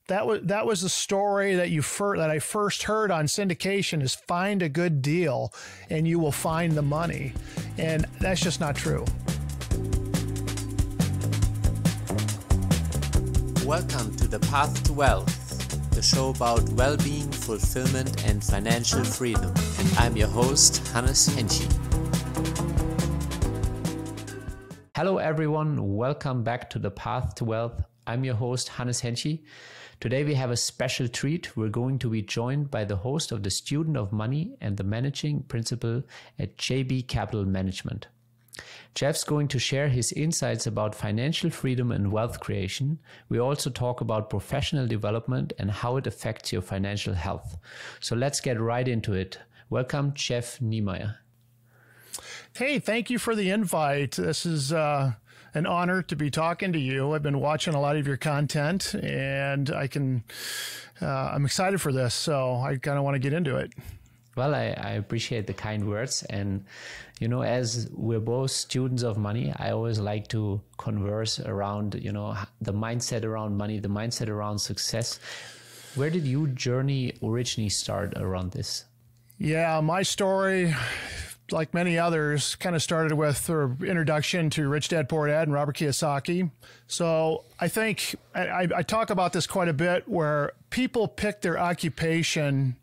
that was the story that that I first heard on syndication, is find a good deal and you will find the money. And that's just not true. Welcome to The Path to Wealth, the show about well-being, fulfillment, and financial freedom. And I'm your host, Hennche. Hello everyone, welcome back to The Path to Wealth. I'm your host, Hennche. Today we have a special treat. We're going to be joined by the host of The Student of Money and the managing principal at JB Capital Management. Jeff's going to share his insights about financial freedom and wealth creation. We also talk about professional development and how it affects your financial health. So let's get right into it. Welcome, Jeff Niemeier. Hey, thank you for the invite. This is an honor to be talking to you. I've been watching a lot of your content, and I'm excited for this. So I kind of want to get into it. Well, I appreciate the kind words. And, you know, as we're both students of money, I always like to converse around, you know, the mindset around money, the mindset around success. Where did your journey originally start around this? Yeah, my story, like many others, kind of started with an introduction to Rich Dad Poor Dad and Robert Kiyosaki. So I think I talk about this quite a bit, where people pick their occupation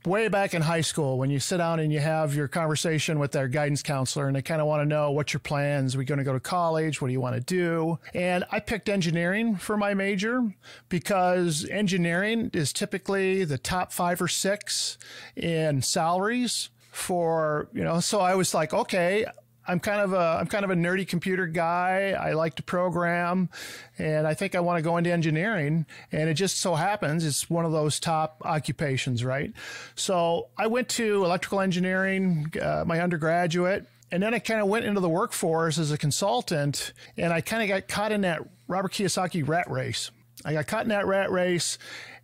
way back in high school, when you sit down and you have your conversation with their guidance counselor, and they kind of want to know, what's your plans? Are we going to go to college? What do you want to do? And I picked engineering for my major because engineering is typically the top 5 or 6 in salaries for, you know, so I was like, okay, I'm kind of a nerdy computer guy. I like to program, and I think I want to go into engineering. And it just so happens it's one of those top occupations, right? So I went to electrical engineering, my undergraduate, and then I kind of went into the workforce as a consultant, and I kind of got caught in that Robert Kiyosaki rat race. I got caught in that rat race,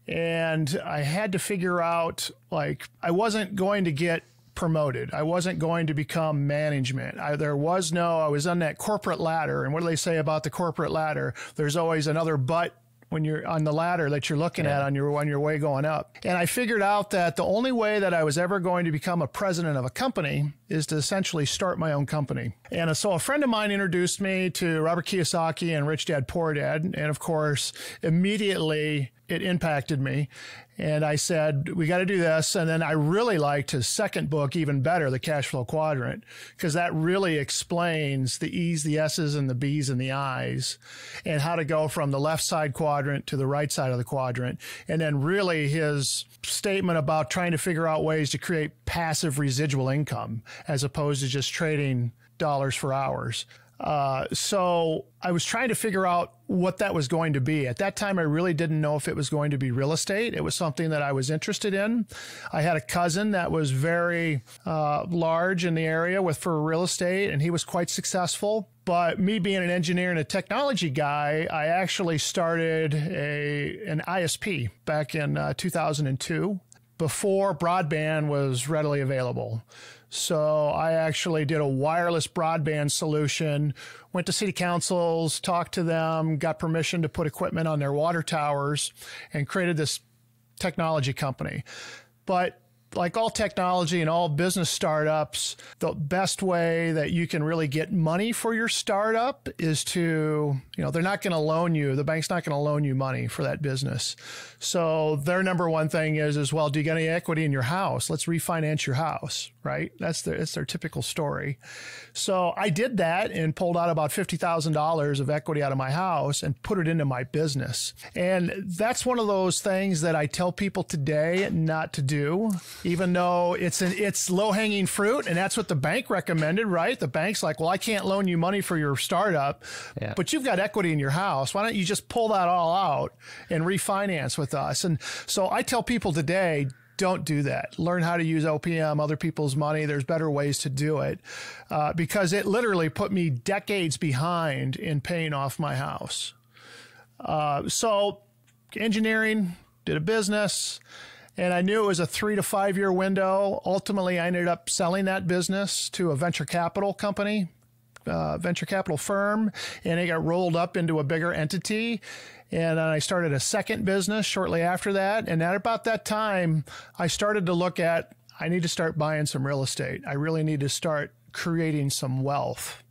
and I had to figure out, like, I wasn't going to get promoted. I wasn't going to become management. I was on that corporate ladder. And what do they say about the corporate ladder? There's always another butt when you're on the ladder that you're looking at on your way going up. And I figured out that the only way that I was ever going to become a president of a company is to essentially start my own company. And so a friend of mine introduced me to Robert Kiyosaki and Rich Dad Poor Dad. And of course, immediately it impacted me. And I said, we got to do this. And then I really liked his second book even better, The Cash Flow Quadrant, because that really explains the E's, the S's, and the B's, and the I's, and how to go from the left side quadrant to the right side of the quadrant. And then really his statement about trying to figure out ways to create passive residual income as opposed to just trading dollars for hours. So I was trying to figure out what that was going to be. At that time, I really didn't know if it was going to be real estate. It was something that I was interested in. I had a cousin that was very large in the area for real estate, and he was quite successful. But me being an engineer and a technology guy, I actually started an ISP back in 2002 before broadband was readily available. So I actually did a wireless broadband solution, went to city councils, talked to them, got permission to put equipment on their water towers, and created this technology company. But like all technology and all business startups, the best way that you can really get money for your startup is to, they're not going to loan you. The bank's not going to loan you money for that business. So their number one thing is, well, do you get any equity in your house? Let's refinance your house, right? That's their typical story. So I did that and pulled out about $50,000 of equity out of my house and put it into my business. And that's one of those things that I tell people today not to do, even though it's low-hanging fruit, and that's what the bank recommended, right? The bank's like, well, I can't loan you money for your startup, but you've got equity in your house. Why don't you just pull that all out and refinance with us? And so I tell people today, don't do that. Learn how to use OPM, other people's money. There's better ways to do it, because it literally put me decades behind in paying off my house. So engineering, did a business, and I knew it was a 3 to 5 year window. Ultimately, I ended up selling that business to a venture capital company venture capital firm, and it got rolled up into a bigger entity. And I started a second business shortly after that. And at about that time, I started to look at, I need to start buying some real estate. I really need to start creating some wealth.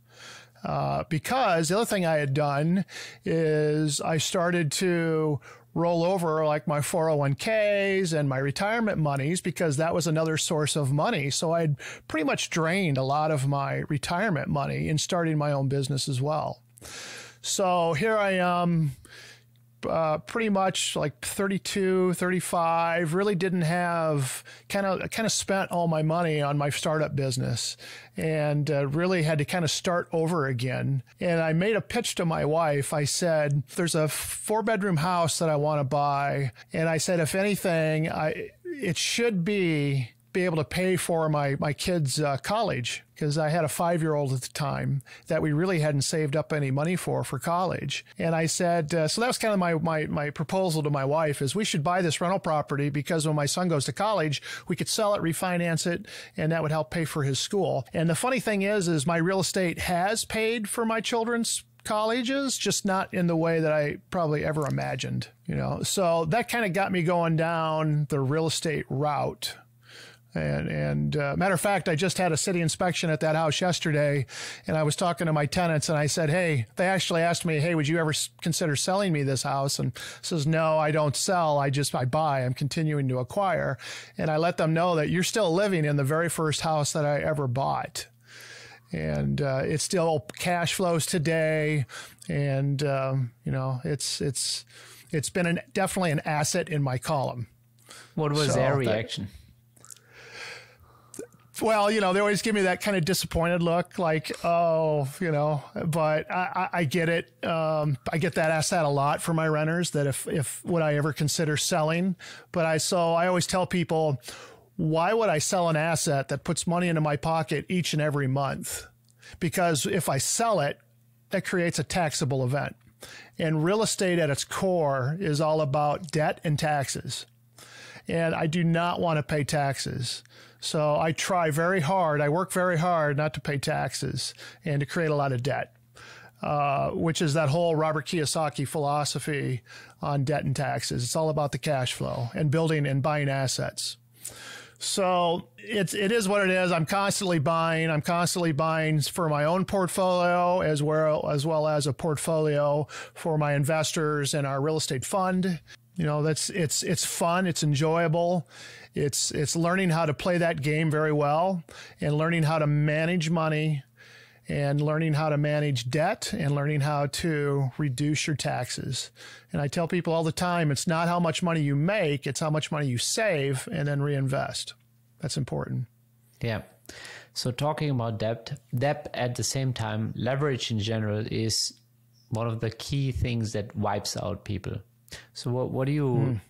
Because the other thing I had done is I started to roll over like my 401ks and my retirement monies, because that was another source of money. So I'd pretty much drained a lot of my retirement money in starting my own business as well. So here I am, pretty much like 32, 35, really didn't have, kind of spent all my money on my startup business, and really had to kind of start over again. And I made a pitch to my wife. I said, there's a 4-bedroom house that I want to buy. And I said, if anything, it should be able to pay for my kids' college, because I had a 5-year-old at the time that we really hadn't saved up any money for college. And I said, so that was kind of my proposal to my wife, is we should buy this rental property, because when my son goes to college, we could sell it, refinance it, and that would help pay for his school. And the funny thing is my real estate has paid for my children's colleges, just not in the way that I probably ever imagined, So that kind of got me going down the real estate route. And matter of fact, I just had a city inspection at that house yesterday, and I was talking to my tenants, and I said, hey, they actually asked me, hey, would you ever consider selling me this house? And says, no, I don't sell. I buy. I'm continuing to acquire. And I let them know that you're still living in the very first house that I ever bought. And it still cash flows today. And, it's been definitely an asset in my column. What was their reaction? Well, they always give me that kind of disappointed look, like, oh, but I get it. I get that asked that a lot from my renters, that if would I ever consider selling? But I always tell people, why would I sell an asset that puts money into my pocket each and every month? Because if I sell it, that creates a taxable event. And real estate at its core is all about debt and taxes. And I do not want to pay taxes. So I try very hard. I work very hard not to pay taxes and to create a lot of debt, which is that whole Robert Kiyosaki philosophy on debt and taxes. It's all about the cash flow and building and buying assets. So it is what it is. I'm constantly buying. I'm constantly buying for my own portfolio as well as a portfolio for my investors in our real estate fund. It's fun. It's enjoyable. It's learning how to play that game very well, and learning how to manage money, and learning how to manage debt, and learning how to reduce your taxes. And I tell people all the time, it's not how much money you make, it's how much money you save and then reinvest. That's important. Yeah. So talking about debt at the same time, leverage in general is one of the key things that wipes out people. So what do you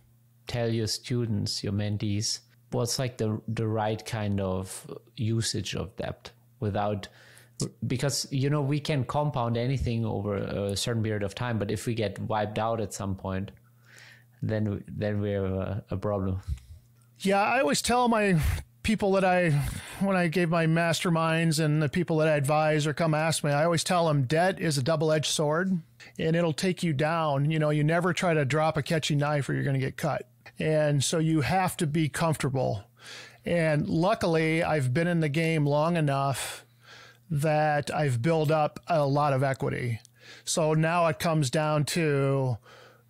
tell your students, your mentees? What's like the right kind of usage of debt because, we can compound anything over a certain period of time, but if we get wiped out at some point, then we have a problem. Yeah, I always tell my people that when I gave my masterminds and the people that I advise or come ask me, I always tell them debt is a double-edged sword, and it'll take you down. You never try to drop a catchy knife or you're going to get cut. And so you have to be comfortable. And luckily, I've been in the game long enough that I've built up a lot of equity. So now it comes down to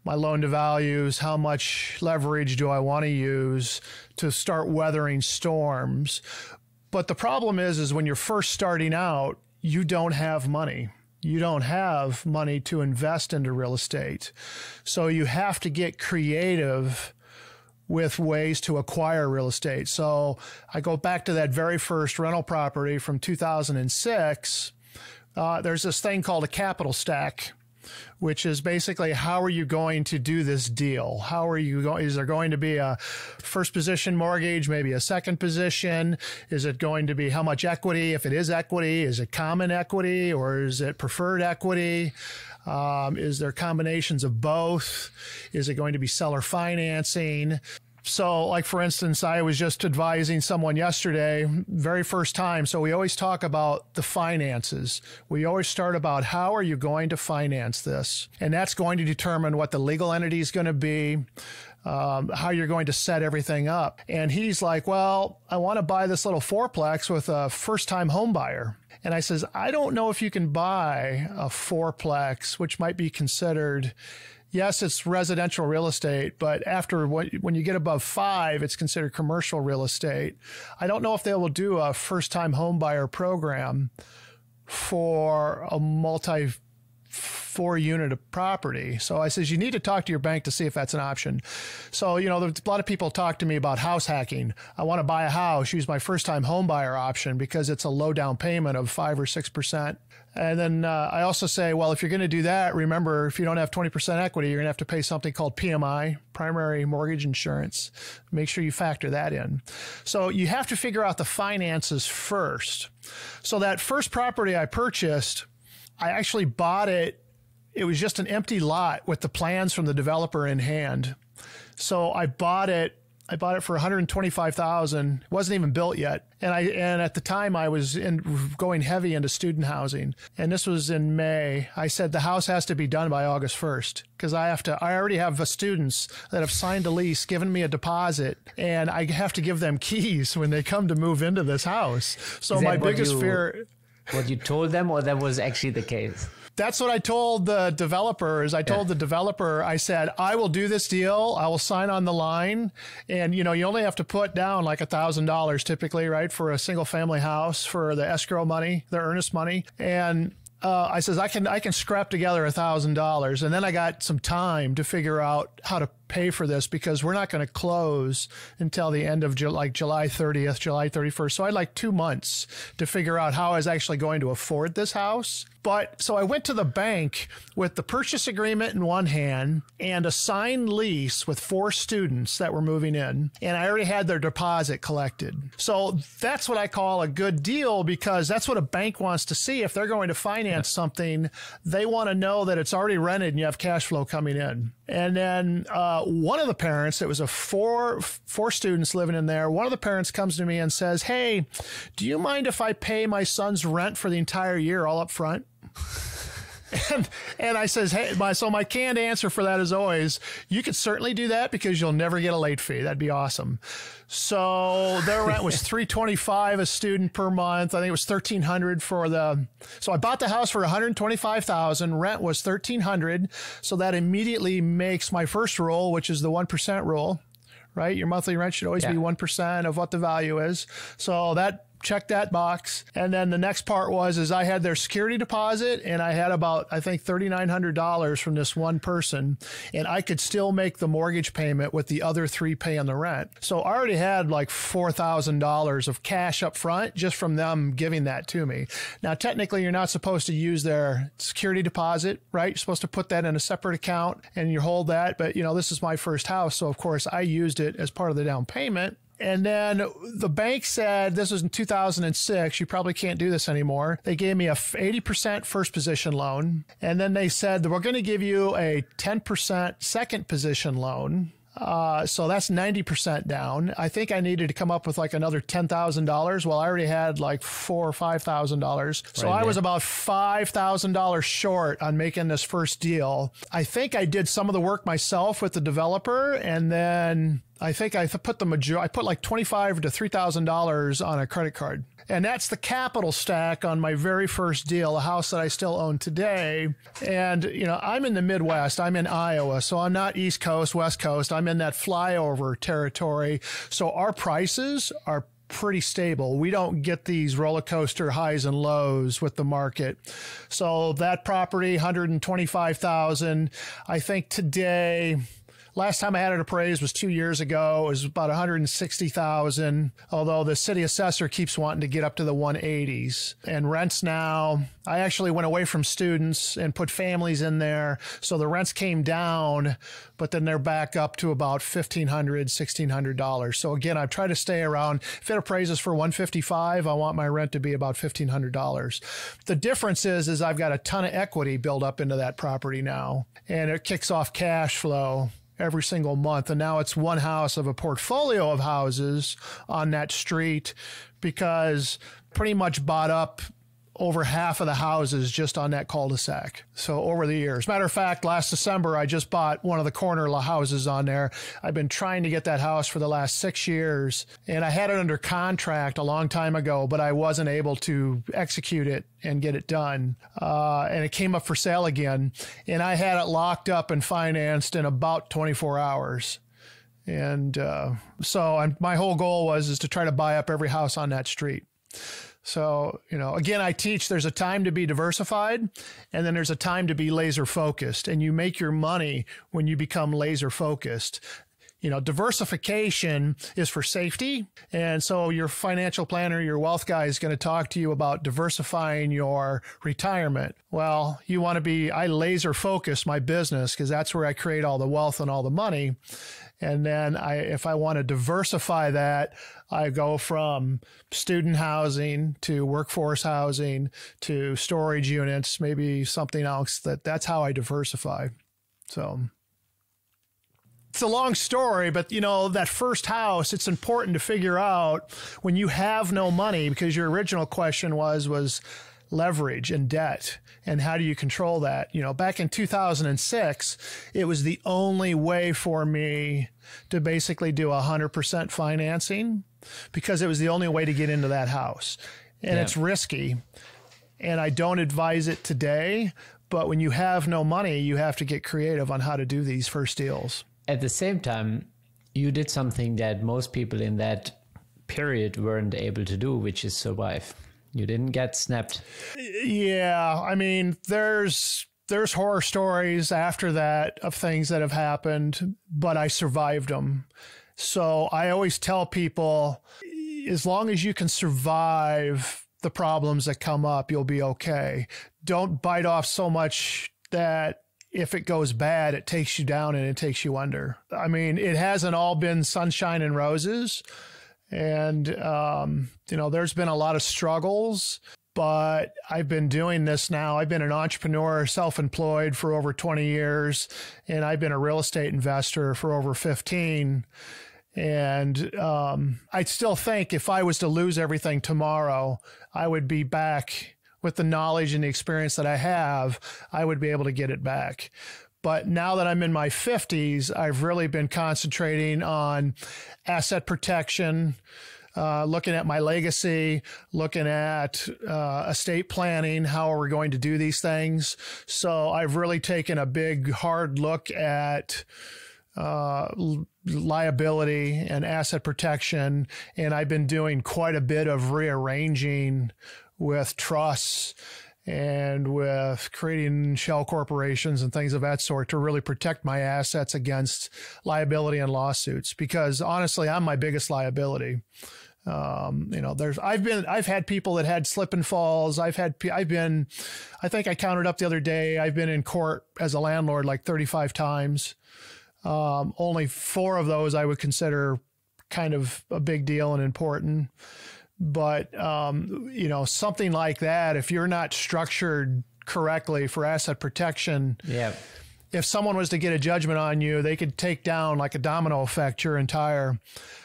my loan to values, how much leverage do I want to use to start weathering storms. But the problem is when you're first starting out, you don't have money. You don't have money to invest into real estate. So you have to get creative with ways to acquire real estate. So I go back to that very first rental property from 2006. There's this thing called a capital stack, which is basically, how are you going to do this deal? How are you going? Is there going to be a first position mortgage, maybe a second position? Is it going to be how much equity? If it is equity, is it common equity or is it preferred equity? Is there combinations of both? Is it going to be seller financing? So like, for instance, I was just advising someone yesterday, very first time. So we always talk about the finances. We always start about how are you going to finance this? And that's going to determine what the legal entity is going to be, how you're going to set everything up. And he's like, well, I want to buy this little fourplex with a first-time home buyer. And I says, I don't know if you can buy a fourplex, which might be considered, yes, it's residential real estate, but after when you get above 5, it's considered commercial real estate. I don't know if they will do a first-time home buyer program for a multi-4-unit of property. So I says, you need to talk to your bank to see if that's an option. So, a lot of people talk to me about house hacking. I want to buy a house, use my first-time home buyer option because it's a low down payment of 5 or 6%. And then I also say, well, if you're going to do that, remember, if you don't have 20% equity, you're going to have to pay something called PMI, primary mortgage insurance. Make sure you factor that in. So you have to figure out the finances first. So that first property I purchased, I actually bought it. It was just an empty lot with the plans from the developer in hand. So I bought it for $125,000. It wasn't even built yet. And at the time I was going heavy into student housing. And this was in May. I said the house has to be done by August 1st because I already have students that have signed a lease, given me a deposit, and I have to give them keys when they come to move into this house. So my biggest fear. What you told them, or that was actually the case? That's what I told the developers. I told the developer, I said, I will do this deal. I will sign on the line. And, you only have to put down like $1,000 typically, right, for a single family house for the escrow money, the earnest money. And I says, I can scrap together $1,000. And then I got some time to figure out how to pay for this because we're not going to close until the end of July 30th, July 31st. So I had like 2 months to figure out how I was actually going to afford this house. But so I went to the bank with the purchase agreement in one hand and a signed lease with 4 students that were moving in. And I already had their deposit collected. So that's what I call a good deal because that's what a bank wants to see. If they're going to finance something, they want to know that it's already rented and you have cash flow coming in. And then one of the parents, it was a four students living in there. One of the parents comes to me and says, hey, do you mind if I pay my son's rent for the entire year all up front? And I says, hey, my canned answer for that is always, you could certainly do that because you'll never get a late fee. That'd be awesome. So their rent was $325 a student per month. I think it was $1,300 so I bought the house for $125,000. Rent was $1,300. So that immediately makes my first rule, which is the 1% rule, right? Your monthly rent should always be 1% of what the value is. So that check that box. And then the next part is I had their security deposit and I had about, I think, $3,900 from this one person. And I could still make the mortgage payment with the other 3 paying the rent. So I already had like $4,000 of cash up front just from them giving that to me. Now, technically, you're not supposed to use their security deposit, right? You're supposed to put that in a separate account and you hold that. But, this is my first house. So, of course, I used it as part of the down payment. And then the bank said, this was in 2006, you probably can't do this anymore. They gave me a 80% first position loan. And then they said that we're going to give you a 10% second position loan. So that's 90% down. I think I needed to come up with like another $10,000. Well, I already had like $4,000 or $5,000. So I was about $5,000 short on making this first deal. I think I did some of the work myself with the developer. And then I think I put like $2,500 to $3,000 on a credit card. And that's the capital stack on my very first deal, a house that I still own today. And, I'm in the Midwest. I'm in Iowa. So I'm not East Coast, West Coast. I'm in that flyover territory. So our prices are pretty stable. We don't get these roller coaster highs and lows with the market. So that property, $125,000. I think today, last time I had it appraised was 2 years ago. It was about $160,000, although the city assessor keeps wanting to get up to the 180s. And rents now, I actually went away from students and put families in there. So the rents came down, but then they're back up to about $1,500, $1,600. So again, I've tried to stay around. If it appraises for $155,000, I want my rent to be about $1,500. The difference is I've got a ton of equity built up into that property now, and it kicks off cash flow every single month. And now it's one house of a portfolio of houses on that street, because pretty much bought up over half of the houses just on that cul-de-sac. So over the years, matter of fact, last December, I just bought one of the corner houses on there. I've been trying to get that house for the last 6 years, and I had it under contract a long time ago, but I wasn't able to execute it and get it done. And it came up for sale again, and I had it locked up and financed in about 24 hours. And my whole goal is to try to buy up every house on that street. So, again, I teach there's a time to be diversified, and then there's a time to be laser focused, and you make your money when you become laser focused. Diversification is for safety. And so your financial planner, your wealth guy is going to talk to you about diversifying your retirement. Well, you want to be, I laser focus my business because that's where I create all the wealth and all the money. And then if I want to diversify that, I go from student housing to workforce housing to storage units, maybe something else. That's how I diversify. So it's a long story, but that first house, it's important to figure out when you have no money, because your original question was leverage and debt, and how do you control that? Back in 2006, it was the only way for me to basically do 100% financing, because it was the only way to get into that house. And it's risky, and I don't advise it today, but when you have no money, you have to get creative on how to do these first deals. At the same time, you did something that most people in that period weren't able to do, which is survive. You didn't get snapped. Yeah. I mean, there's horror stories after that of things that have happened, but I survived them. So I always tell people, as long as you can survive the problems that come up, you'll be okay. Don't bite off so much that if it goes bad, it takes you down and it takes you under. I mean, it hasn't all been sunshine and roses. And, there's been a lot of struggles, but I've been doing this now. I've been an entrepreneur, self-employed for over 20 years, and I've been a real estate investor for over 15. And I still think if I was to lose everything tomorrow, I would be back with the knowledge and the experience that I have. I would be able to get it back. But now that I'm in my 50s, I've really been concentrating on asset protection, looking at my legacy, looking at estate planning, how are we going to do these things. So I've really taken a big, hard look at liability and asset protection, and I've been doing quite a bit of rearranging with trusts and with creating shell corporations and things of that sort to really protect my assets against liability and lawsuits, because honestly, I'm my biggest liability. I've had people that had slip and falls. I think I counted up the other day, I've been in court as a landlord like 35 times. Only 4 of those I would consider kind of a big deal and important. But, something like that, if you're not structured correctly for asset protection, if someone was to get a judgment on you, they could take down like a domino effect your entire.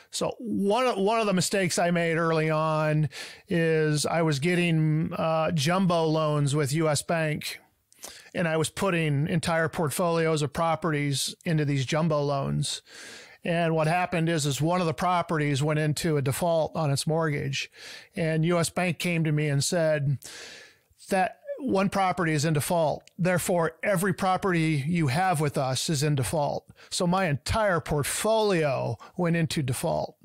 So one of the mistakes I made early on is I was getting jumbo loans with U.S. Bank, and I was putting entire portfolios of properties into these jumbo loans. And what happened is one of the properties went into a default on its mortgage, and U.S. Bank came to me and said that one property is in default. Therefore, every property you have with us is in default. So my entire portfolio went into default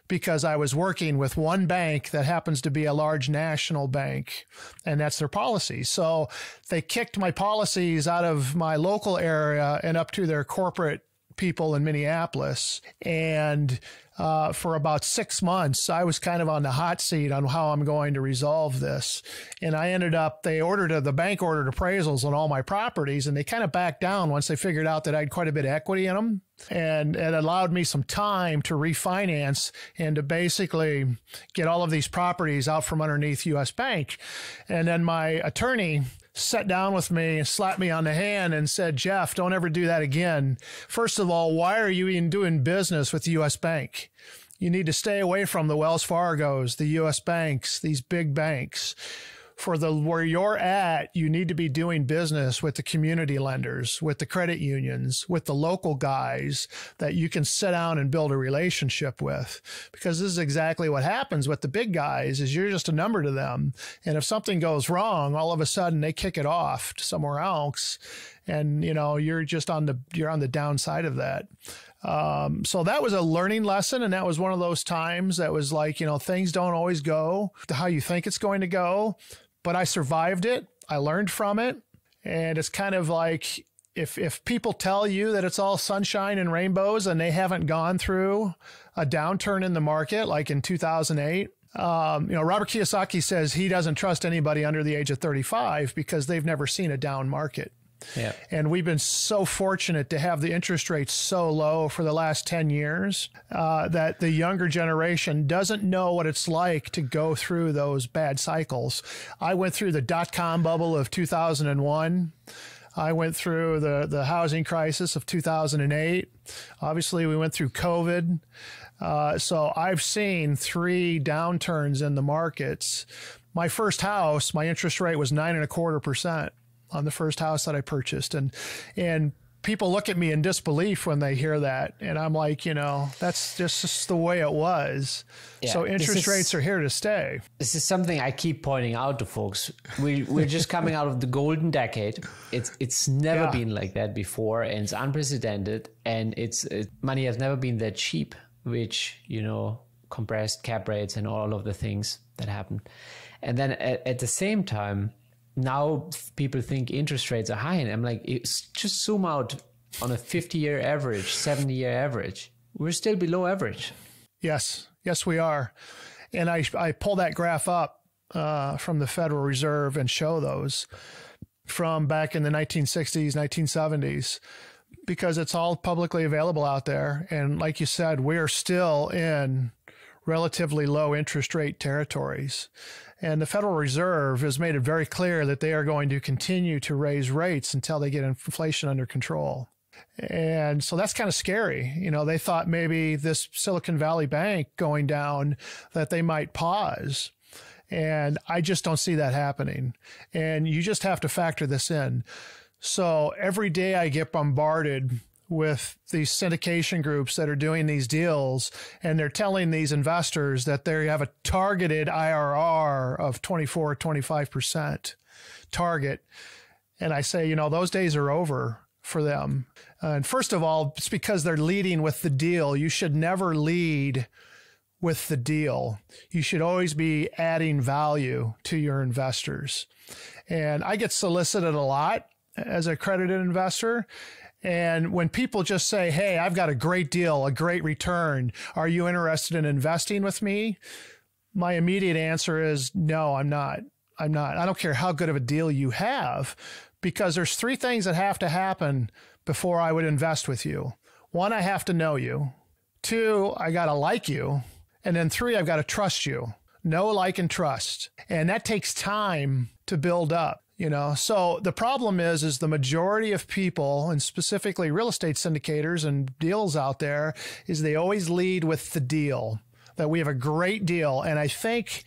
because I was working with one bank that happens to be a large national bank, and that's their policy. So they kicked my policies out of my local area and up to their corporate people in Minneapolis. And for about 6 months, I was kind of on the hot seat on how I'm going to resolve this. And I ended up, the bank ordered appraisals on all my properties, and they kind of backed down once they figured out that I had quite a bit of equity in them. And it allowed me some time to refinance and to basically get all of these properties out from underneath U.S. Bank. And then my attorney sat down with me, slapped me on the hand and said, Jeff, don't ever do that again. First of all, why are you even doing business with the U.S. Bank? You need to stay away from the Wells Fargos, the U.S. banks, these big banks. For where you're at, you need to be doing business with the community lenders, with the credit unions, with the local guys that you can sit down and build a relationship with. Because this is exactly what happens with the big guys is you're just a number to them. And if something goes wrong, all of a sudden they kick it off to somewhere else. And, you're just on the downside of that. So that was a learning lesson. And that was one of those times that was like, things don't always go to how you think it's going to go. But I survived it. I learned from it. And it's kind of like if people tell you that it's all sunshine and rainbows and they haven't gone through a downturn in the market, like in 2008, Robert Kiyosaki says he doesn't trust anybody under the age of 35 because they've never seen a down market. Yeah. And we've been so fortunate to have the interest rates so low for the last 10 years that the younger generation doesn't know what it's like to go through those bad cycles. I went through the dot-com bubble of 2001. I went through the housing crisis of 2008. Obviously, we went through COVID. So I've seen 3 downturns in the markets. My first house, my interest rate was 9.25%. On the first house that I purchased. And people look at me in disbelief when they hear that. And I'm like, that's just the way it was. Yeah, so interest rates are here to stay. This is something I keep pointing out to folks. We're just coming out of the golden decade. It's never been like that before, and it's unprecedented. And money has never been that cheap, which, compressed cap rates and all of the things that happened. And then at the same time, now people think interest rates are high, and I'm like, just zoom out on a 50-year average, 70-year average. We're still below average. Yes, we are. And I pull that graph up from the Federal Reserve and show those from back in the 1960s, 1970s, because it's all publicly available out there. And like you said, we're still in relatively low interest rate territories. And the Federal Reserve has made it very clear that they are going to continue to raise rates until they get inflation under control. And so that's kind of scary. They thought maybe this Silicon Valley Bank going down, that they might pause. And I just don't see that happening. And you just have to factor this in. So every day I get bombarded with these syndication groups that are doing these deals, and they're telling these investors that they have a targeted IRR of 24, 25% target. And I say, those days are over for them. And first of all, it's because they're leading with the deal. You should never lead with the deal. You should always be adding value to your investors. And I get solicited a lot as a accredited investor. And when people just say, hey, I've got a great deal, a great return, are you interested in investing with me? My immediate answer is no, I'm not. I don't care how good of a deal you have, because there's 3 things that have to happen before I would invest with you. 1, I have to know you. 2, I got to like you. And then 3, I've got to trust you. Know, like, and trust. And that takes time to build up. So the problem is the majority of people, and specifically real estate syndicators and deals out there, is they always lead with the deal, that we have a great deal. And I think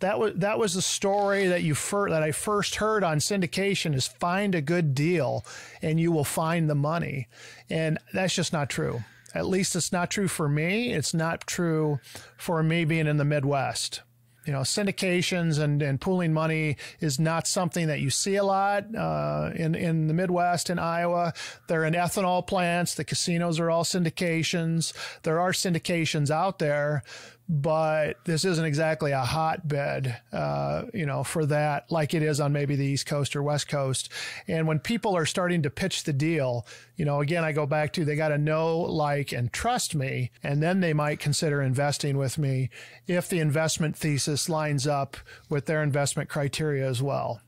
that was the story that I first heard on syndication, is find a good deal and you will find the money. And that's just not true. At least it's not true for me. It's not true for me being in the Midwest. Syndications and pooling money is not something that you see a lot in the Midwest, in Iowa. They're in ethanol plants. The casinos are all syndications. There are syndications out there, but this isn't exactly a hotbed, for that, like it is on maybe the East Coast or West Coast. And when people are starting to pitch the deal, again, I go back to, they got to know, like, and trust me, and then they might consider investing with me if the investment thesis lines up with their investment criteria as well.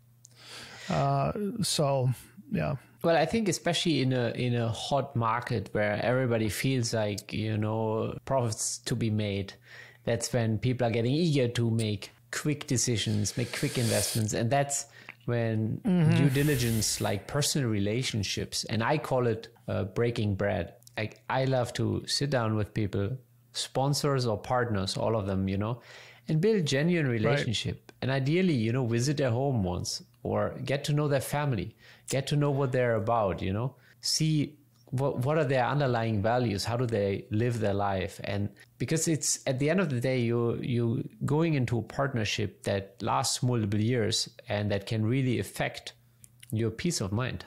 Yeah. Well, I think especially in a hot market where everybody feels like, profits to be made, that's when people are getting eager to make quick decisions, make quick investments. And that's when due diligence, like personal relationships, and I call it breaking bread. I love to sit down with people, sponsors or partners, all of them, and build genuine relationship. Right. And ideally, visit their home once or get to know their family, get to know what they're about, see what are their underlying values, how do they live their life. And because it's at the end of the day, you going into a partnership that lasts multiple years and that can really affect your peace of mind.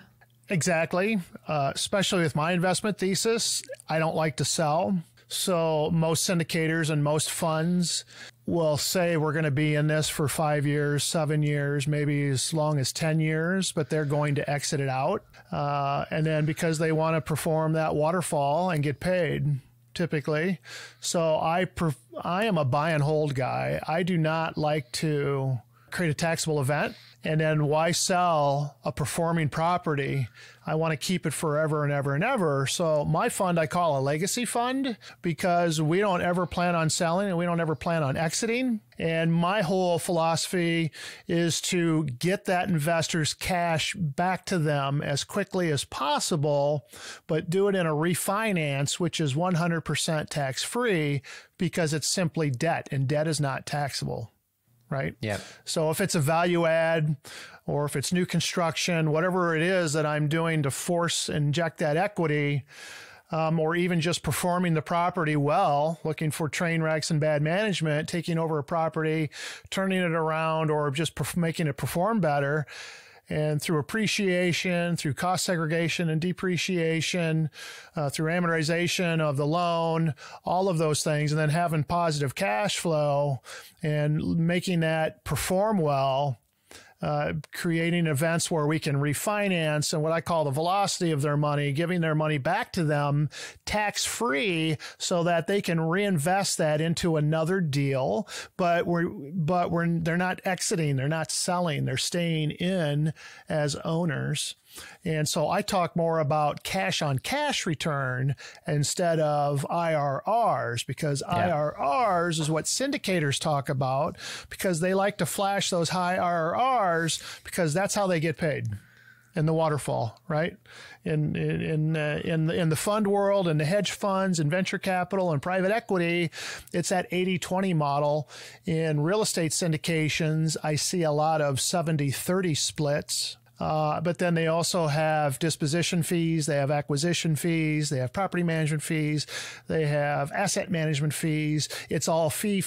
Exactly. Especially with my investment thesis, I don't like to sell. So most syndicators and most funds will say we're going to be in this for 5 years, 7 years, maybe as long as 10 years, but they're going to exit it out. And then because they want to perform that waterfall and get paid, typically. So I am a buy and hold guy. I do not like to create a taxable event. And then why sell a performing property? I want to keep it forever and ever and ever. So my fund I call a legacy fund because we don't ever plan on selling and we don't ever plan on exiting. And my whole philosophy is to get that investor's cash back to them as quickly as possible, but do it in a refinance, which is 100% tax-free because it's simply debt, and debt is not taxable. Right? Yeah. So if it's a value add or if it's new construction, whatever it is that I'm doing to force inject that equity, or even just performing the property well, looking for train wrecks and bad management, taking over a property, turning it around, or just making it perform better. And through appreciation, through cost segregation and depreciation, through amortization of the loan, all of those things, and then having positive cash flow and making that perform well, creating events where we can refinance and what I call the velocity of their money, giving their money back to them tax-free so that they can reinvest that into another deal. But they're not exiting, they're not selling, they're staying in as owners. And so I talk more about cash on cash return instead of IRRs, because IRRs is what syndicators talk about because they like to flash those high IRRs because that's how they get paid in the waterfall, right? In the fund world and the hedge funds and venture capital and private equity, it's that 80-20 model. In real estate syndications, I see a lot of 70-30 splits. But then they also have disposition fees, they have acquisition fees, they have property management fees, they have asset management fees. It's all fee.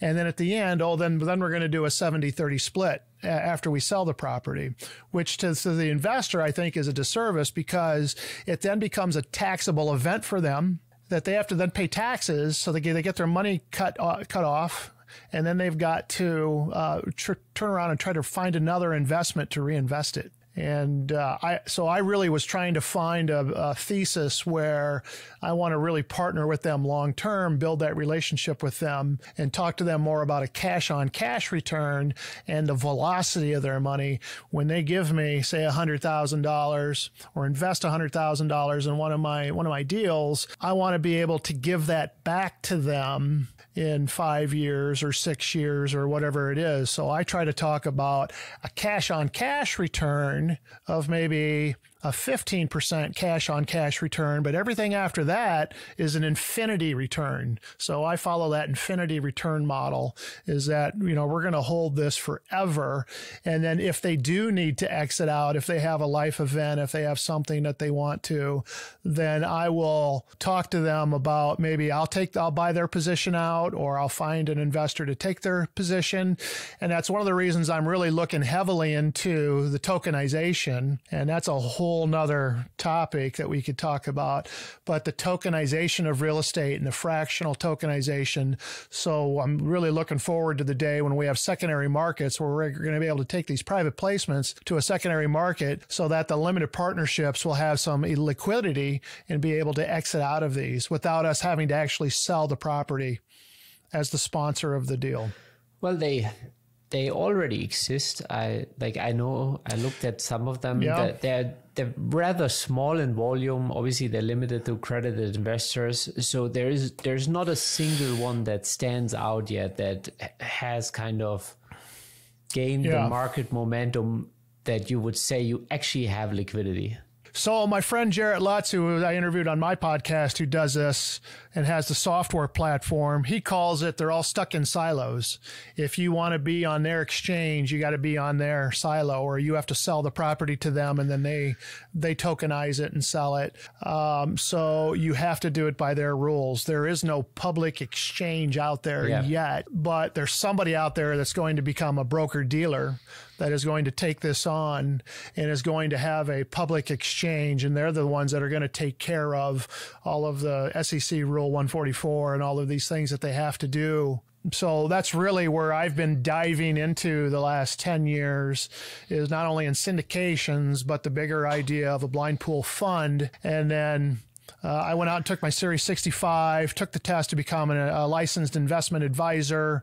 And then at the end, then we're going to do a 70-30 split after we sell the property, which to the investor, I think, is a disservice because it then becomes a taxable event for them that they have to then pay taxes. So they get their money cut off. And then they've got to turn around and try to find another investment to reinvest it. And I really was trying to find a thesis where I want to really partner with them long term, build that relationship with them, and talk to them more about a cash on cash return and the velocity of their money. When they give me, say, $100,000 or invest $100,000 in one of my deals, I want to be able to give that back to them in 5 years or 6 years or whatever it is. So I try to talk about a cash on cash return of maybe a 15% cash on cash return, but everything after that is an infinity return. So I follow that infinity return model, is that, we're going to hold this forever. And then if they do need to exit out, if they have a life event, if they have something that they want to, then I will talk to them about maybe I'll buy their position out, or I'll find an investor to take their position. And that's one of the reasons I'm really looking heavily into the tokenization. And that's a whole nother topic that we could talk about, but the tokenization of real estate and the fractional tokenization. So I'm really looking forward to the day when we have secondary markets where we're going to be able to take these private placements to a secondary market so that the limited partnerships will have some liquidity and be able to exit out of these without us having to actually sell the property as the sponsor of the deal. Well, they already exist. I looked at some of them. Yeah. They're rather small in volume. Obviously, they're limited to accredited investors. So there's not a single one that stands out yet that has kind of gain the market momentum that you would say you actually have liquidity? So my friend Jarrett Lutz, who I interviewed on my podcast, who does this and has the software platform, he calls it, they're all stuck in silos. If you want to be on their exchange, you got to be on their silo, or you have to sell the property to them and then they tokenize it and sell it. So you have to do it by their rules. There is no public exchange out there yet, but there's somebody out there that's going to become a broker dealer that is going to take this on and is going to have a public exchange. And they're the ones that are going to take care of all of the SEC Rule 144 and all of these things that they have to do. So that's really where I've been diving into the last 10 years, is not only in syndications, but the bigger idea of a blind pool fund. And then I went out and took my Series 65, took the test to become a licensed investment advisor,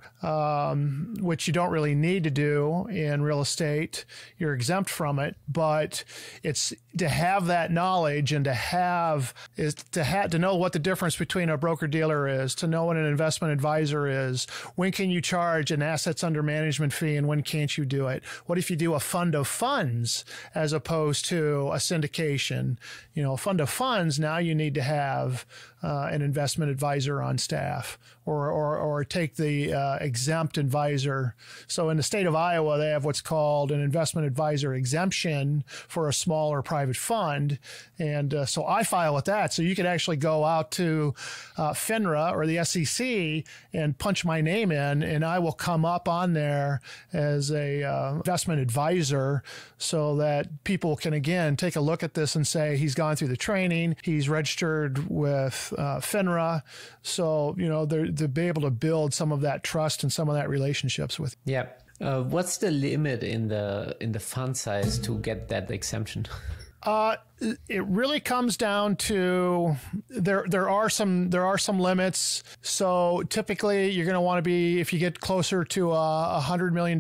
which you don't really need to do in real estate. You're exempt from it, but it's to have that knowledge and to know what the difference between a broker dealer is, to know what an investment advisor is. When can you charge an assets under management fee and when can't you do it? What if you do a fund of funds as opposed to a syndication? You know, a fund of funds, now you need to have an investment advisor on staff, or take the exempt advisor. So in the state of Iowa, they have what's called an investment advisor exemption for a smaller private fund. And so I file with that. So you could actually go out to FINRA or the SEC and punch my name in, and I will come up on there as a investment advisor, so that people can, again, take a look at this and say, he's gone through the training, he's registered with FINRA. So, you know, to be able to build some of that trust and some of that relationships with. Yeah. What's the limit in the fund size to get that exemption? It really comes down to there are some limits. So typically you're going to want to be, if you get closer to $100 million,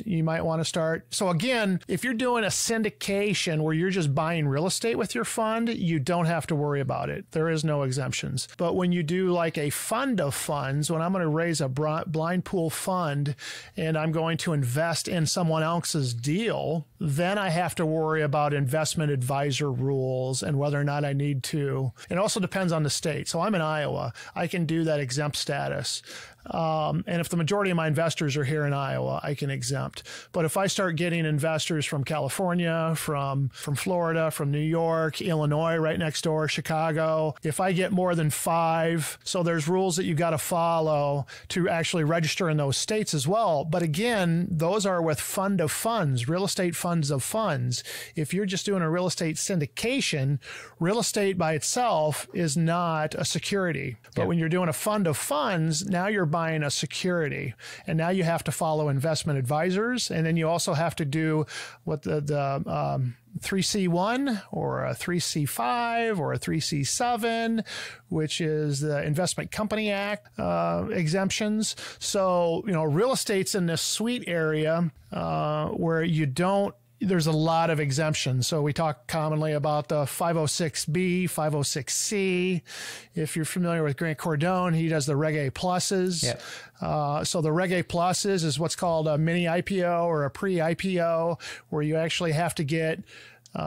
you might want to start. So again, if you're doing a syndication where you're just buying real estate with your fund, you don't have to worry about it. There is no exemptions. But when you do like a fund of funds, when I'm going to raise a blind pool fund and I'm going to invest in someone else's deal, then I have to worry about investment advisor rules and whether or not I need to. It also depends on the state. So I'm in Iowa. I can do that exempt status. And if the majority of my investors are here in Iowa, I can exempt. But if I start getting investors from California, from Florida, from New York, Illinois, right next door, Chicago, if I get more than 5, so there's rules that you got to follow to actually register in those states as well. But again, those are with fund of funds, real estate funds of funds. If you're just doing a real estate syndication, real estate by itself is not a security. But when you're doing a fund of funds, now you're buying a security, and now you have to follow investment advisors, and then you also have to do what the 3C1 or a 3C5 or a 3C7, which is the Investment Company Act exemptions. So, you know, real estate's in this sweet area where there's a lot of exemptions. So we talk commonly about the 506B, 506C. If you're familiar with Grant Cardone, he does the Reg A pluses. Yep. So the Reg A pluses is what's called a mini IPO or a pre-IPO, where you actually have to get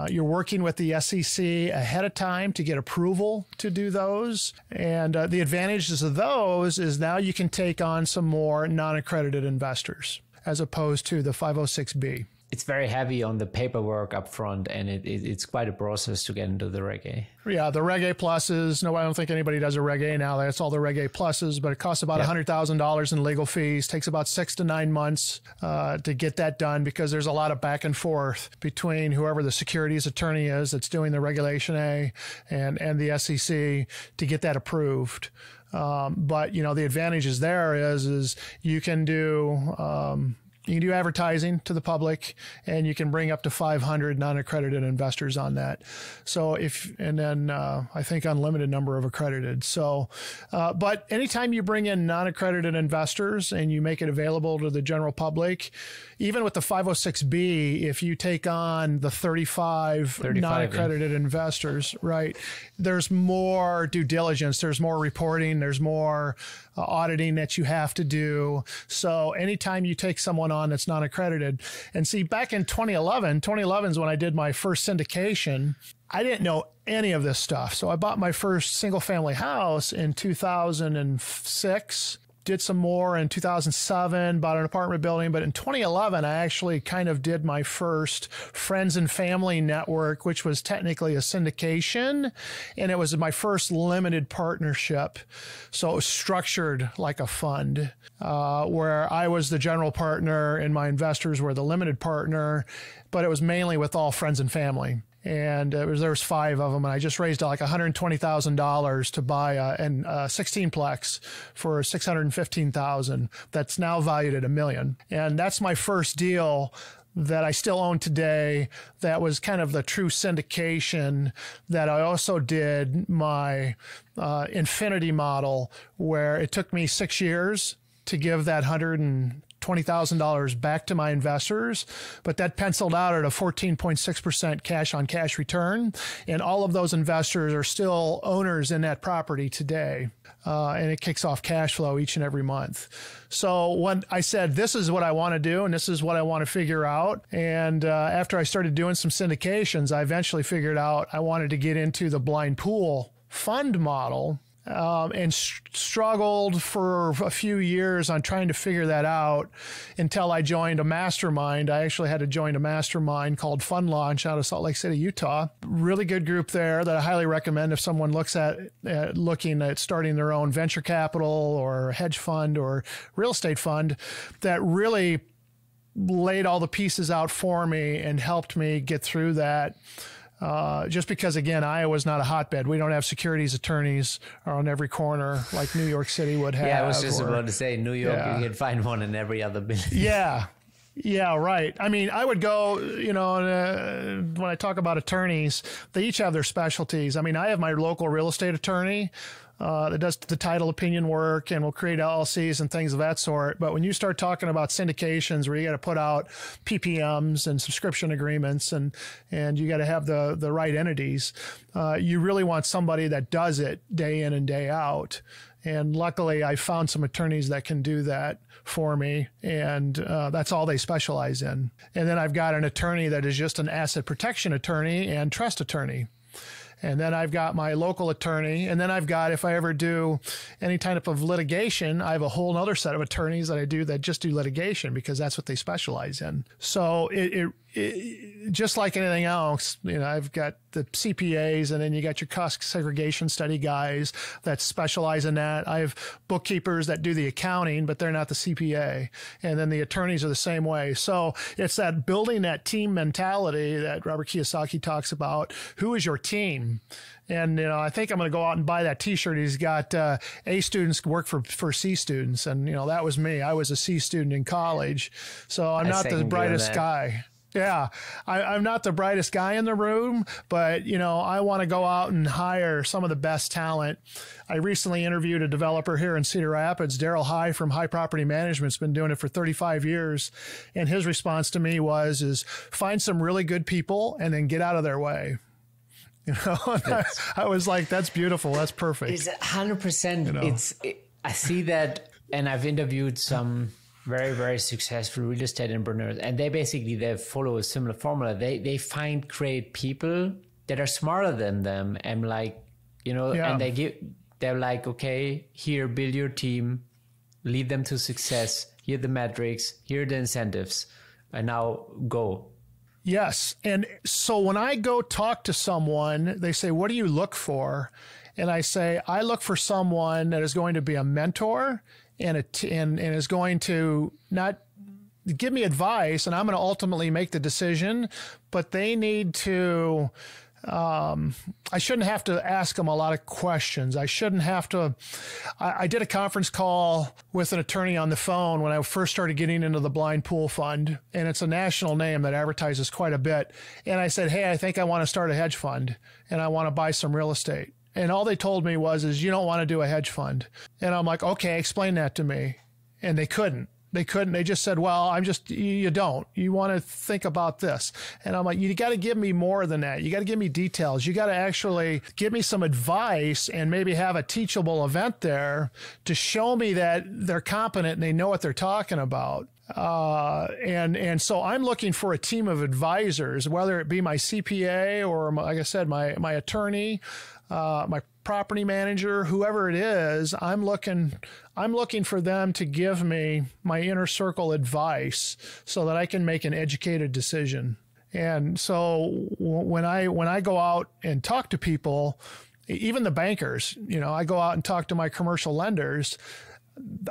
you're working with the SEC ahead of time to get approval to do those. And the advantages of those is now you can take on some more non-accredited investors as opposed to the 506B. It's very heavy on the paperwork up front, and it's quite a process to get into the Reg A. Yeah, the Reg A pluses. No, I don't think anybody does a Reg A now. That's all the Reg A pluses, but it costs about $100,000 in legal fees. Takes about 6 to 9 months to get that done, because there's a lot of back and forth between whoever the securities attorney is that's doing the Regulation A and the SEC to get that approved. But, you know, the advantages there is you can do advertising to the public, and you can bring up to 500 non-accredited investors on that. So I think unlimited number of accredited. So, but anytime you bring in non-accredited investors and you make it available to the general public, even with the 506B, if you take on the 35 non-accredited investors, right, there's more due diligence, there's more reporting, there's more auditing that you have to do. So anytime you take someone on that's non-accredited. And see, back in 2011 is when I did my first syndication. I didn't know any of this stuff. So I bought my first single family house in 2006. Did some more in 2007, bought an apartment building. But in 2011, I actually kind of did my first friends and family network, which was technically a syndication. And it was my first limited partnership. So it was structured like a fund, where I was the general partner and my investors were the limited partner. But it was mainly with all friends and family. And there was 5 of them, and I just raised like $120,000 to buy a 16-plex for $615,000. That's now valued at $1 million. And that's my first deal that I still own today. That was kind of the true syndication. That I also did my infinity model, where it took me 6 years to give that $120,000 back to my investors, but that penciled out at a 14.6% cash on cash return. And all of those investors are still owners in that property today. And it kicks off cash flow each and every month. So when I said, this is what I want to do, and this is what I want to figure out. And after I started doing some syndications, I eventually figured out I wanted to get into the blind pool fund model. And struggled for a few years on trying to figure that out until I joined a mastermind. I actually had to join a mastermind called Fund Launch out of Salt Lake City, Utah. Really good group there that I highly recommend if someone looks at looking at starting their own venture capital or hedge fund or real estate fund, that really laid all the pieces out for me and helped me get through that. Just because, again, Iowa's not a hotbed. We don't have securities attorneys on every corner like New York City would have. Yeah, I was just about to say, New York, you can find one in every other building. Yeah. Yeah, right. I mean, I would go, when I talk about attorneys, they each have their specialties. I mean, I have my local real estate attorney that does the title opinion work and will create LLCs and things of that sort. But when you start talking about syndications where you got to put out PPMs and subscription agreements and you got to have the right entities, you really want somebody that does it day in and day out. And luckily, I found some attorneys that can do that for me, and that's all they specialize in. And then I've got an attorney that is just an asset protection attorney and trust attorney. And then I've got my local attorney. And then I've got, if I ever do any type of litigation, I have a whole other set of attorneys that I do that just do litigation because that's what they specialize in. So it just like anything else, I've got the CPAs, and then you got your cost segregation study guys that specialize in that. I have bookkeepers that do the accounting, but they're not the CPA. And then the attorneys are the same way. So it's that building that team mentality that Robert Kiyosaki talks about. Who is your team? And, I think I'm going to go out and buy that T-shirt. He's got A students work for C students. And, that was me. I was a C student in college. So I'm not the brightest guy. Yeah, I'm not the brightest guy in the room, but, I want to go out and hire some of the best talent. I recently interviewed a developer here in Cedar Rapids, Daryl High from High Property Management's been doing it for 35 years. And his response to me is find some really good people and then get out of their way. I was like, that's beautiful. That's perfect. It's 100%. I see that, and I've interviewed some very, very successful real estate entrepreneurs, and they follow a similar formula. They find great people that are smarter than them, and and they're like, okay, here, build your team, lead them to success. Here are the metrics, here are the incentives, and now go. Yes. And so when I go talk to someone, they say, what do you look for? And I say, I look for someone that is going to be a mentor and is going to not give me advice, and I'm going to ultimately make the decision, but they need to, I shouldn't have to ask them a lot of questions. I shouldn't have to, I did a conference call with an attorney on the phone when I first started getting into the blind pool fund, and it's a national name that advertises quite a bit. And I said, hey, I think I want to start a hedge fund and I want to buy some real estate. And all they told me is you don't want to do a hedge fund. And I'm like, okay, explain that to me. And they couldn't. They just said, well, you don't. You want to think about this. And I'm like, you got to give me more than that. You got to give me details. You got to actually give me some advice and maybe have a teachable event there to show me that they're competent and they know what they're talking about. And so I'm looking for a team of advisors, whether it be my CPA or, like I said, my attorney, my property manager, whoever it is. I'm looking for them to give me my inner circle advice so that I can make an educated decision. And so when I go out and talk to people, even the bankers, I go out and talk to my commercial lenders.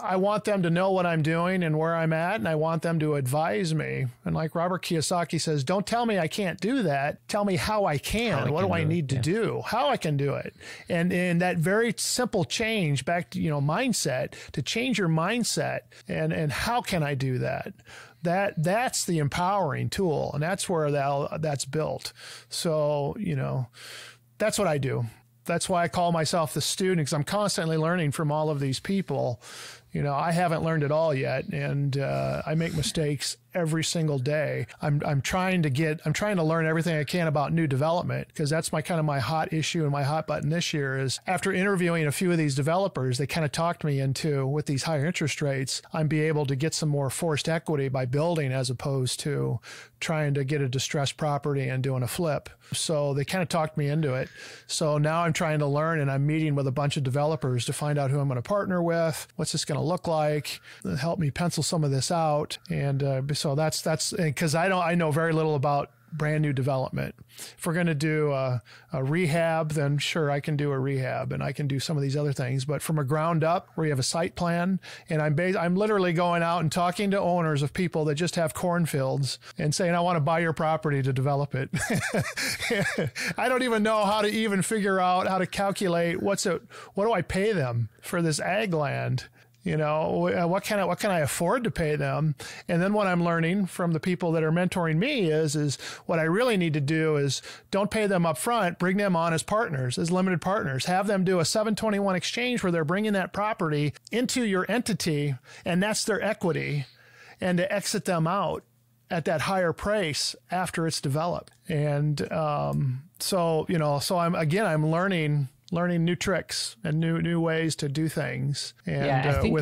I want them to know what I'm doing and where I'm at, and I want them to advise me. And like Robert Kiyosaki says, don't tell me I can't do that. Tell me how I can. What do I need to do? How I can do it. And that very simple change back to, mindset, to change your mindset and how can I do that? That's the empowering tool, and that's where that's built. So, that's what I do. That's why I call myself the student, because I'm constantly learning from all of these people. I haven't learned it all yet, and I make mistakes every single day. I'm trying to learn everything I can about new development, because that's my hot issue and my hot button this year is, after interviewing a few of these developers, they kind of talked me into, with these higher interest rates, I'm be able to get some more forced equity by building as opposed to trying to get a distressed property and doing a flip. So they kind of talked me into it. So now I'm trying to learn, and I'm meeting with a bunch of developers to find out who I'm going to partner with. What's this going to look like? Help me pencil some of this out. And so that's because I know very little about brand new development. If we're going to do a rehab, then sure, I can do a rehab and I can do some of these other things. But from a ground up, where you have a site plan, and I'm literally going out and talking to owners of people that just have cornfields and saying, I want to buy your property to develop it. I don't even know how to even figure out how to calculate what do I pay them for this ag land? What can I afford to pay them? And then what I'm learning from the people that are mentoring me is what I really need to do is don't pay them up front, bring them on as partners, as limited partners, have them do a 721 exchange where they're bringing that property into your entity, and that's their equity, and to exit them out at that higher price after it's developed. And so I'm learning new tricks and new ways to do things. And I think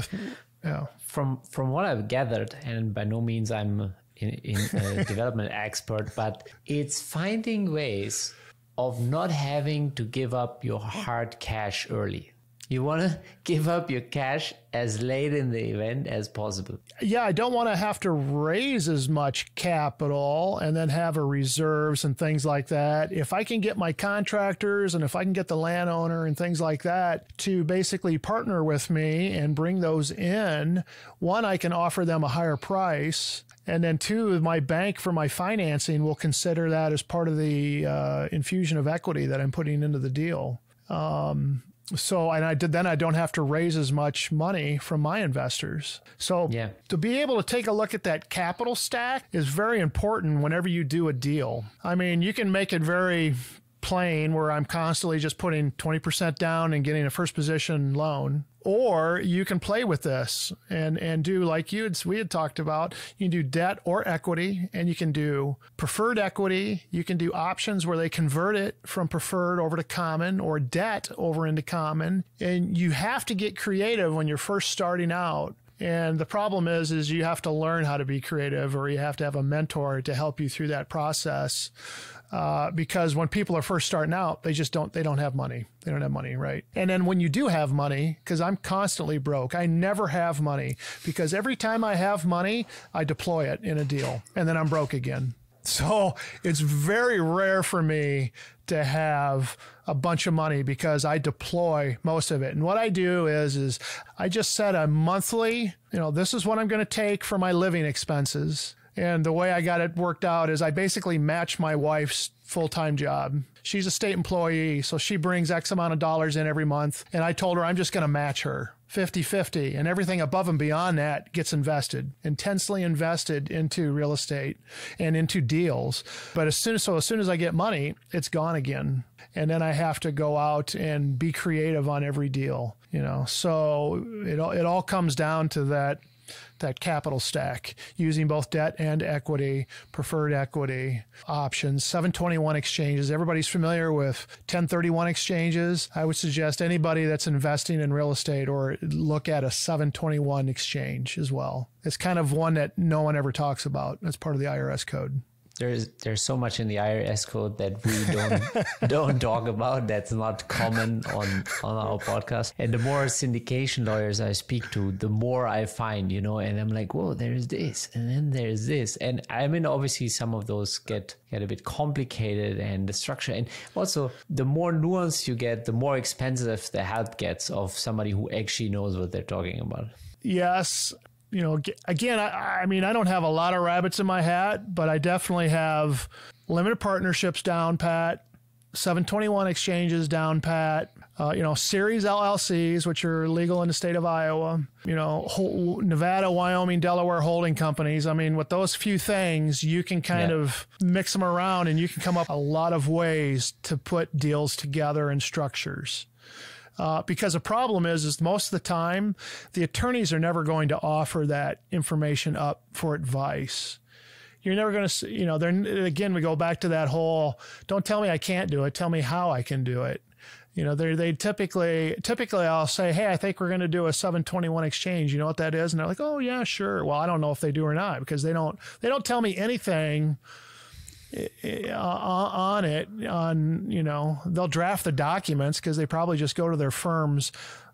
from what I've gathered, and by no means I'm in a development expert, but it's finding ways of not having to give up your hard cash early. You want to give up your cash as late in the event as possible. Yeah, I don't want to have to raise as much capital and then have a reserves and things like that. If I can get my contractors and if I can get the landowner and things like that to basically partner with me and bring those in, one, I can offer them a higher price. And then two, my bank for my financing will consider that as part of the infusion of equity that I'm putting into the deal. Then I don't have to raise as much money from my investors. So to be able to take a look at that capital stack is very important whenever you do a deal. I mean, you can make it very plain where I'm constantly just putting 20% down and getting a first position loan. Or you can play with this and do like we had talked about. You can do debt or equity, and you can do preferred equity. You can do options where they convert it from preferred over to common or debt over into common. And you have to get creative when you're first starting out. And the problem is you have to learn how to be creative, or you have to have a mentor to help you through that process. Because when people are first starting out, they don't have money. They don't have money, right? And then when you do have money, because I'm constantly broke, I never have money, because every time I have money, I deploy it in a deal and then I'm broke again. So it's very rare for me to have a bunch of money because I deploy most of it. And what I do is I just set a monthly, this is what I'm going to take for my living expenses. And the way I got it worked out is I basically match my wife's full-time job. She's a state employee, so she brings X amount of dollars in every month. And I told her I'm just going to match her 50-50, and everything above and beyond that gets invested, intensely invested into real estate and into deals. But as soon as I get money, it's gone again. And then I have to go out and be creative on every deal, So it all comes down to that that capital stack using both debt and equity, preferred equity options, 721 exchanges. Everybody's familiar with 1031 exchanges. I would suggest anybody that's investing in real estate or look at a 721 exchange as well. It's kind of one that no one ever talks about. That's part of the IRS code. There's so much in the IRS code that we don't talk about. That's not common on our podcast. And the more syndication lawyers I speak to, the more I find, and I'm like, whoa, there's this, and then there's this. And I mean, obviously some of those get a bit complicated, and the structure. And also the more nuance you get, the more expensive the help gets of somebody who actually knows what they're talking about. Yes. Again, I mean, I don't have a lot of rabbits in my hat, but I definitely have limited partnerships down pat, 721 exchanges down pat, series LLCs, which are legal in the state of Iowa, Nevada, Wyoming, Delaware holding companies. I mean, with those few things, you can kind of mix them around and you can come up with a lot of ways to put deals together and structures. Because the problem is most of the time, the attorneys are never going to offer that information up for advice. You're never going to, again, we go back to that whole, don't tell me I can't do it, tell me how I can do it. They typically I'll say, hey, I think we're going to do a 721 exchange. You know what that is? And they're like, oh yeah, sure. Well, I don't know if they do or not, because they don't tell me anything on it. They'll draft the documents because they probably just go to their firm's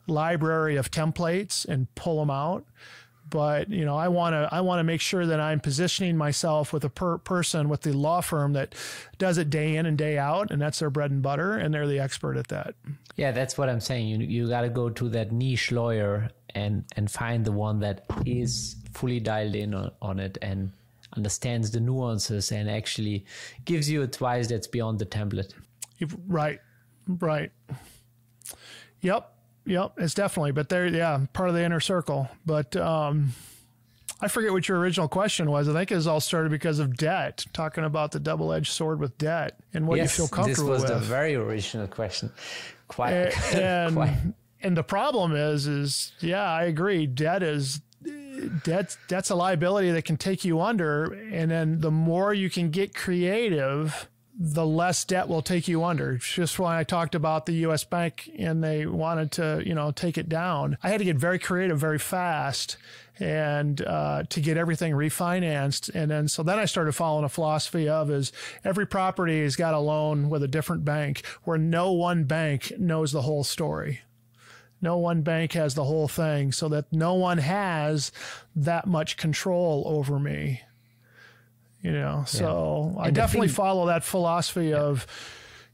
library of templates and pull them out. But, I want to make sure that I'm positioning myself with a person with the law firm that does it day in and day out, and that's their bread and butter, and they're the expert at that. Yeah, that's what I'm saying. You got to go to that niche lawyer and find the one that is fully dialed in on it and understands the nuances and actually gives you advice that's beyond the template. Right. Yep. It's definitely, but part of the inner circle. But I forget what your original question was. I think it was all started because of debt, talking about the double-edged sword with debt and what you feel comfortable with. This was the very original question. And the problem is I agree. Debt's a liability that can take you under. And then the more you can get creative, the less debt will take you under. It's just when I talked about the U.S. Bank and they wanted to, take it down, I had to get very creative very fast and to get everything refinanced. And then I started following a philosophy of is every property has got a loan with a different bank where no one bank knows the whole story. No one bank has the whole thing, so that no one has that much control over me. So I definitely follow that philosophy of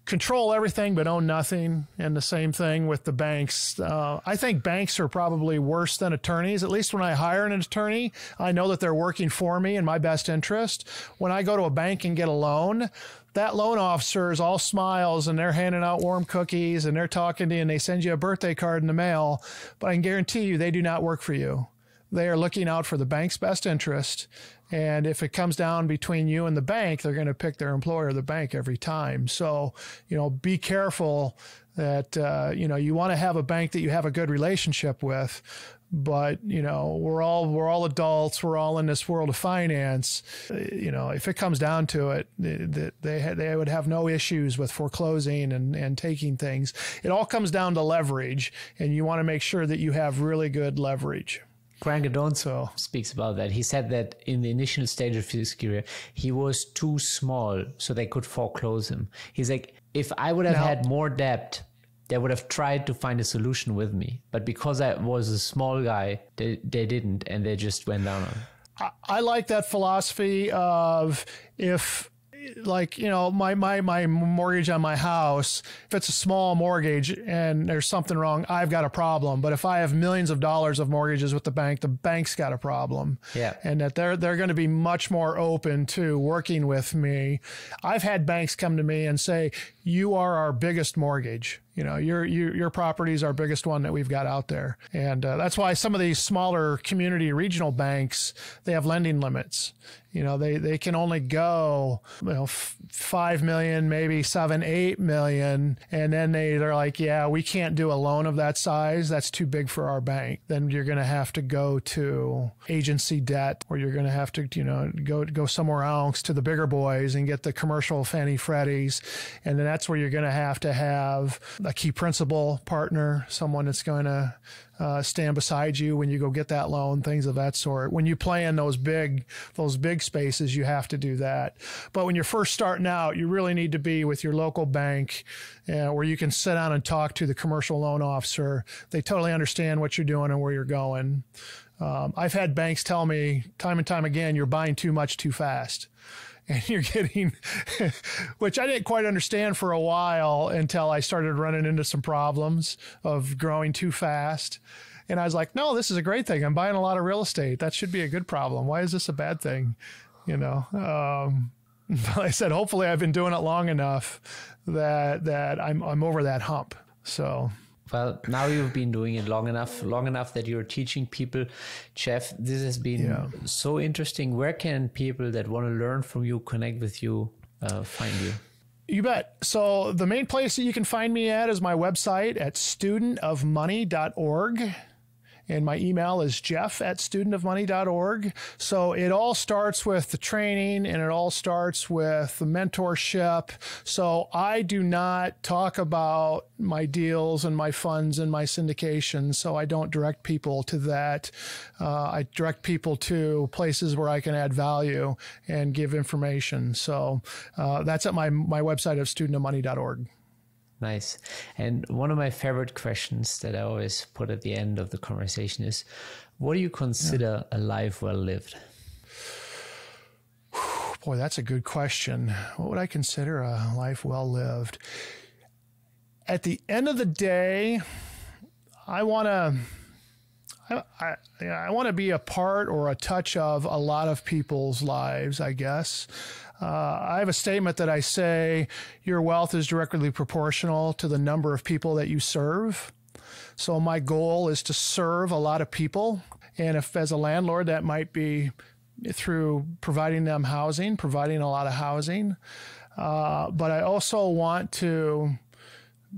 control everything but own nothing. And the same thing with the banks. I think banks are probably worse than attorneys. At least when I hire an attorney, I know that they're working for me in my best interest. When I go to a bank and get a loan, that loan officer is all smiles and they're handing out warm cookies and they're talking to you and they send you a birthday card in the mail. But I can guarantee you they do not work for you. They are looking out for the bank's best interest. And if it comes down between you and the bank, they're going to pick their employer, the bank, every time. So, be careful that, you want to have a bank that you have a good relationship with. But, we're all adults. We're all in this world of finance. If it comes down to it, they would have no issues with foreclosing and taking things. It all comes down to leverage, and you want to make sure that you have really good leverage. Grant Cardone speaks about that. He said that in the initial stage of his career, he was too small so they could foreclose him. He's like, if I would have had more debt, they would have tried to find a solution with me. But because I was a small guy, they didn't, and they just went down on it. I like that philosophy of my mortgage on my house, if it's a small mortgage and there's something wrong, I've got a problem. But if I have millions of dollars of mortgages with the bank's got a problem. Yeah. And that they're going to be much more open to working with me. I've had banks come to me and say, you are our biggest mortgage. Your property is our biggest one that we've got out there. And that's why some of these smaller community regional banks, they have lending limits. They can only go 5 million, maybe 7, 8 million. And then they're like, yeah, we can't do a loan of that size. That's too big for our bank. Then you're going to have to go to agency debt, or you're going to have to, go somewhere else to the bigger boys and get the commercial Fannie Freddies. And then that's where you're going to have a key principal partner, someone that's going to stand beside you when you go get that loan, things of that sort. When you play in those big spaces, you have to do that. But when you're first starting out, you really need to be with your local bank, where you can sit down and talk to the commercial loan officer. They totally understand what you're doing and where you're going. I've had banks tell me time and time again, you're buying too much too fast. And you're getting, which I didn't quite understand for a while until I started running into some problems of growing too fast. And I was like, no, this is a great thing. I'm buying a lot of real estate. That should be a good problem. Why is this a bad thing? I said, hopefully I've been doing it long enough that I'm over that hump. So. Well, now you've been doing it long enough that you're teaching people. Jeff, this has been so interesting. Where can people that want to learn from you, connect with you, find you? You bet. So the main place that you can find me at is my website at studentofmoney.org. And my email is jeff@studentofmoney.org. So it all starts with the training, and it all starts with the mentorship. So I do not talk about my deals and my funds and my syndication. So I don't direct people to that. I direct people to places where I can add value and give information. So that's at my website of studentofmoney.org. Nice. And one of my favorite questions that I always put at the end of the conversation is, what do you consider a life well lived? Boy, that's a good question. What would I consider a life well lived? At the end of the day, I want to be a part or a touch of a lot of people's lives, I guess. I have a statement that I say, your wealth is directly proportional to the number of people that you serve. So my goal is to serve a lot of people. And if as a landlord, that might be through providing them housing, providing a lot of housing. But I also want to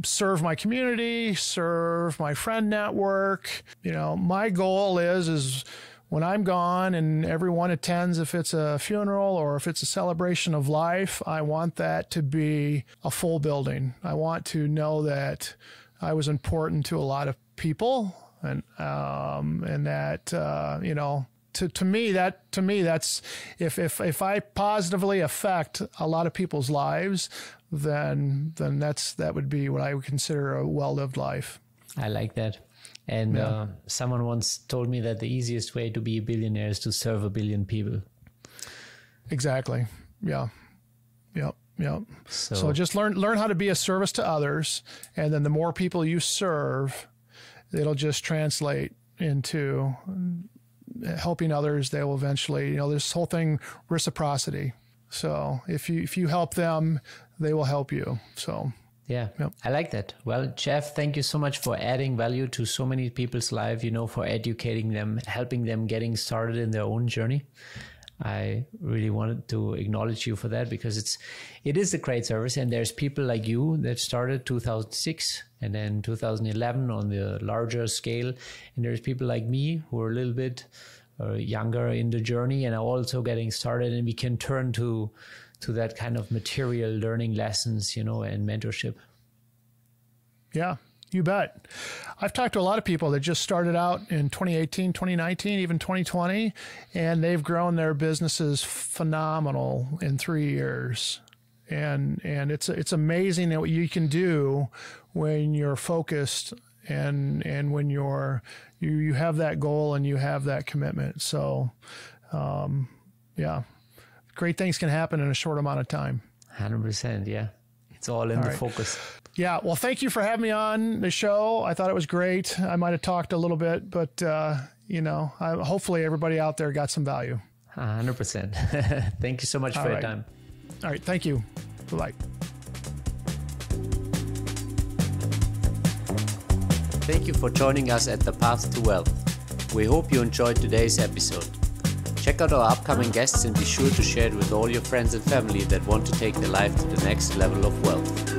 serve my community, serve my friend network. My goal is when I'm gone and everyone attends, if it's a funeral or if it's a celebration of life, I want that to be a full building. I want to know that I was important to a lot of people, and that to me that's if I positively affect a lot of people's lives, then that would be what I would consider a well-lived life. I like that. And someone once told me that the easiest way to be a billionaire is to serve a billion people. Exactly. Yeah. Yep. So just learn how to be a service to others. And then the more people you serve, it'll just translate into helping others. They will eventually, this whole thing, reciprocity. So if you help them, they will help you. So. Yeah, yep. I like that. Well, Jeff, thank you so much for adding value to so many people's life, for educating them, helping them getting started in their own journey. I really wanted to acknowledge you for that, because it is a great service. And there's people like you that started 2006 and then 2011 on the larger scale. And there's people like me who are a little bit younger in the journey and are also getting started, and we can turn to that kind of material learning lessons, and mentorship. Yeah, you bet. I've talked to a lot of people that just started out in 2018, 2019, even 2020, and they've grown their businesses phenomenal in 3 years. And it's amazing what you can do when you're focused and when you have that goal and you have that commitment. So, yeah. Great things can happen in a short amount of time. 100%, yeah. It's all in the focus. Yeah, well, thank you for having me on the show. I thought it was great. I might have talked a little bit, but, hopefully everybody out there got some value. 100%. Thank you so much for your time. All right, thank you. Bye-bye. Thank you for joining us at The Path to Wealth. We hope you enjoyed today's episode. Check out our upcoming guests and be sure to share it with all your friends and family that want to take their life to the next level of wealth.